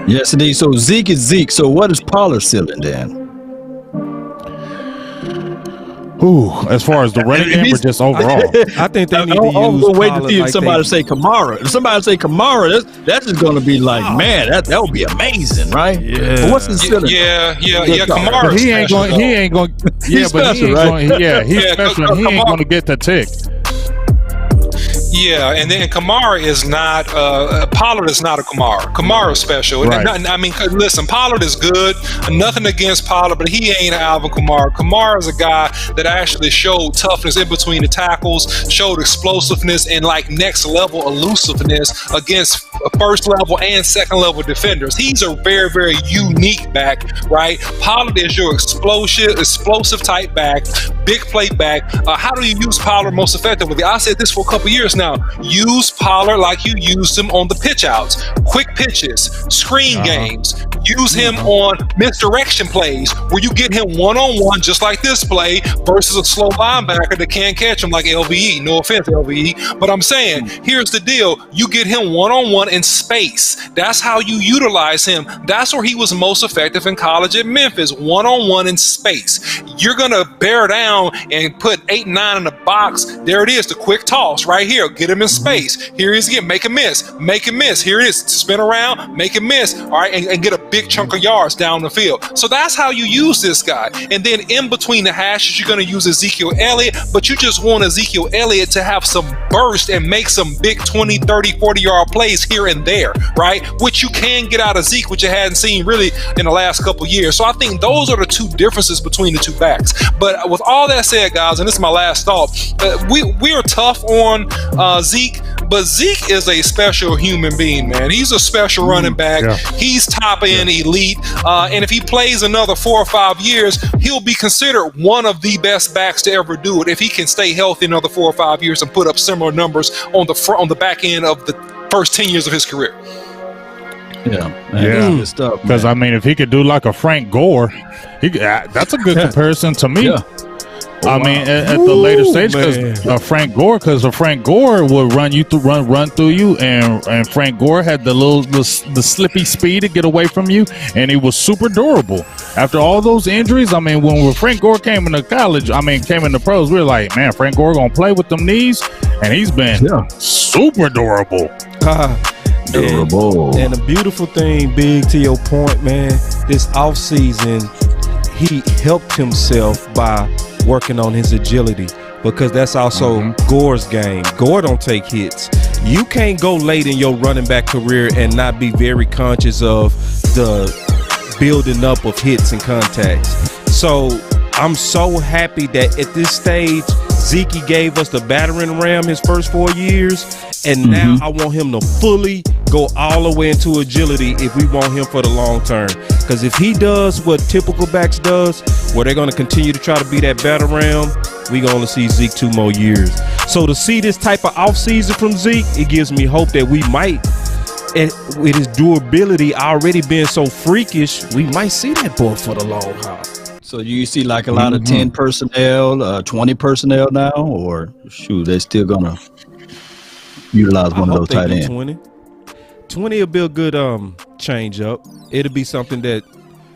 Yes, indeed. So Zeke is Zeke. So what is Pollard ceiling then? Ooh, as far as the running game or just overall? I think they need to I'm use gonna wait to Pollard see if like somebody they, say Kamara. If somebody say Kamara, that's just gonna be like, man, that would be amazing, right? Yeah. But what's his ceiling? Kamara. But he ain't going. Yeah, He's but he special, ain't right? going. Yeah, he's Yeah, special. And he ain't Kamara- going to get the tick. Yeah, and then Kamara is not Pollard is not a Kamara. Kamara is special. Right. And I mean, listen, Pollard is good. Nothing against Pollard, but he ain't Alvin Kamara. Kamara is a guy that actually showed toughness in between the tackles, showed explosiveness and like next level elusiveness against first level and second level defenders. He's a very, very unique back, right? Pollard is your explosive type back, big play back. How do you use Pollard most effectively? I said this for a couple years now. Use Pollard like you used him on the pitch outs, quick pitches, screen games. Use him on misdirection plays where you get him one-on-one just like this play versus a slow linebacker that can't catch him like LVE. No offense, LVE. But I'm saying, here's the deal. You get him one-on-one in space. That's how you utilize him. That's where he was most effective in college at Memphis, one-on-one in space. You're going to bear down and put 8-9 in the box. There it is, the quick toss right here. Get him in space. Here he is again. Make him miss. Make him miss. Here it is. Spin around. Make him miss. All right. And get a big chunk of yards down the field. So that's how you use this guy. And then in between the hashes, you're going to use Ezekiel Elliott, but you just want Ezekiel Elliott to have some burst and make some big 20, 30, 40-yard plays here and there, right? Which you can get out of Zeke, which you hadn't seen really in the last couple years. So I think those are the two differences between the two backs. But with all that said, guys, and this is my last thought, we are tough on Zeke, but Zeke is a special human being, man. He's a special running back. Yeah. He's top end elite. And if he plays another 4 or 5 years, he'll be considered one of the best backs to ever do it if he can stay healthy another 4 or 5 years and put up similar numbers on the back end of the first 10 years of his career. Yeah, man, good stuff. Because I mean, if he could do like a Frank Gore, that's a good comparison to me. Yeah. I mean, at the later stage, because Frank Gore would run through you, and Frank Gore had the slippy speed to get away from you, and he was super durable. After all those injuries, I mean, when Frank Gore came into college, came into pros, we were like, man, Frank Gore gonna play with them knees, and he's been super durable. Durable. And the beautiful thing, Big, to your point, man, this offseason, he helped himself by working on his agility, because that's also Gore's game. Gore don't take hits. You can't go late in your running back career and not be very conscious of the building up of hits and contacts. So I'm so happy that at this stage, Zeke gave us the battering ram his first 4 years, and now I want him to fully go all the way into agility if we want him for the long term. Because if he does what typical backs does, where they're going to continue to try to be that batter ram, we're going to see Zeke 2 more years. So to see this type of offseason from Zeke, it gives me hope that we might, with his durability already being so freakish, we might see that boy for the long haul. So you see like a lot of 10 personnel, 20 personnel now, or shoot, they're still gonna utilize one of those tight ends. 20 will be a good change up. It'll be something that,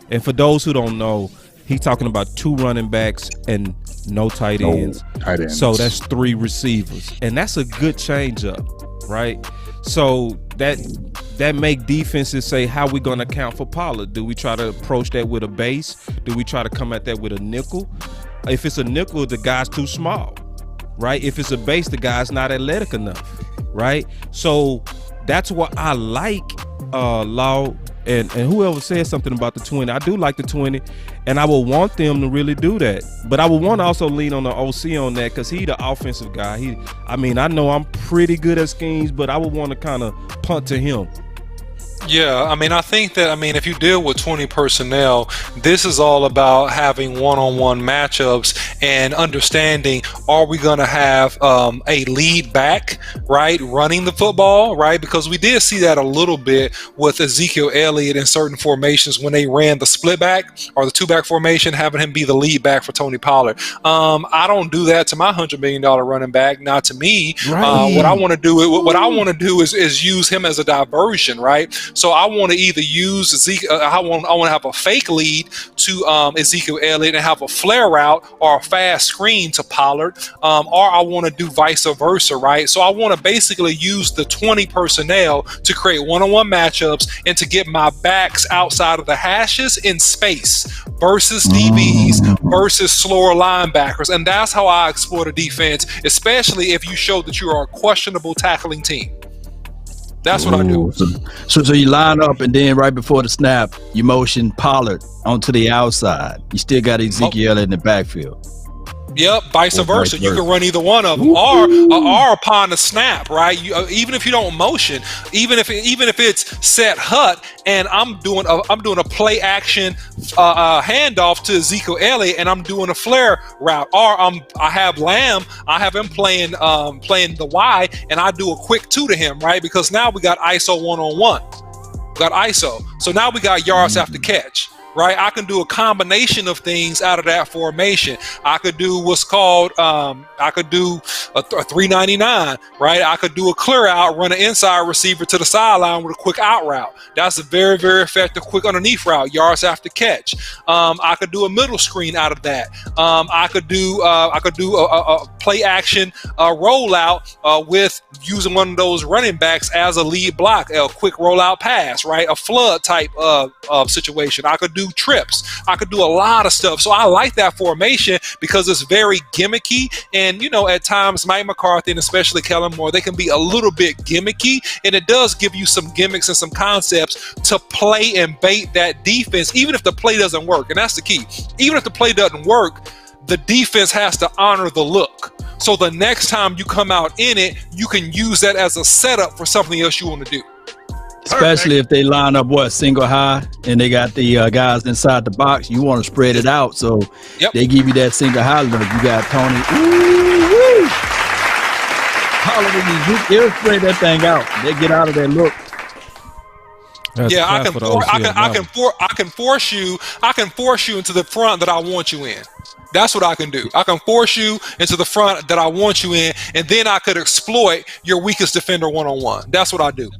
and for those who don't know, he's talking about 2 running backs and no tight ends. So that's 3 receivers, and that's a good change up, right? So that make defenses say, how we gonna account for Pollard? Do we try to approach that with a base? Do we try to come at that with a nickel? If it's a nickel, the guy's too small, right? If it's a base, the guy's not athletic enough, right? So that's what I like, Law, and whoever said something about the 20. I do like the 20, and I would want them to really do that. But I would want to also lean on the OC on that, because he's the offensive guy. I know I'm pretty good at schemes, but I would want to kind of punt to him. Yeah, I think that, if you deal with 20 personnel, this is all about having one-on-one matchups and understanding, are we going to have a lead back, right, running the football, right? Because we did see that a little bit with Ezekiel Elliott in certain formations when they ran the split back or the 2-back formation, having him be the lead back for Tony Pollard. I don't do that to my $100 million running back, not to me. Right. What I want to do is use him as a diversion, right? So I want to either use Zeke. I want to have a fake lead to Ezekiel Elliott and have a flare route or a fast screen to Pollard, or I want to do vice versa, right? So I want to basically use the 20 personnel to create one-on-one matchups and to get my backs outside of the hashes in space versus DBs versus slower linebackers. And that's how I explore the defense, especially if you show that you are a questionable tackling team. That's what I do. So you line up, and then right before the snap, you motion Pollard onto the outside. You still got Ezekiel in the backfield. Yep, vice versa. You can run either one of them, or upon the snap, right? Even if you don't motion, even if it's set hut, and I'm doing a play action handoff to Ezekiel Elliott, and I'm doing a flare route, or I have Lamb, I have him playing the Y, and I do a quick 2 to him, right? Because now we got ISO 1-on-1, got ISO, so now we got yards after catch. Right, I can do a combination of things out of that formation. I could do what's called, I could do a 399, right? I could do a clear out, run an inside receiver to the sideline with a quick out route. That's a very, very effective quick underneath route, yards after catch. I could do a middle screen out of that. I could do a play action rollout with using one of those running backs as a lead block, a quick rollout pass, right? A flood type of situation. I could do trips. I could do a lot of stuff. So I like that formation because it's very gimmicky. And, at times Mike McCarthy and especially Kellen Moore, they can be a little bit gimmicky. And it does give you some gimmicks and some concepts to play and bait that defense, even if the play doesn't work. And that's the key. Even if the play doesn't work, the defense has to honor the look. So the next time you come out in it, you can use that as a setup for something else you want to do. Especially if they line up single high and they got the guys inside the box, you want to spread it out. So they give you that single high look. You got Tony. They'll spread that thing out. They get out of that look. I can force you into the front that I want you in. That's what I can do. I can force you into the front that I want you in, and then I could exploit your weakest defender one-on-one. That's what I do.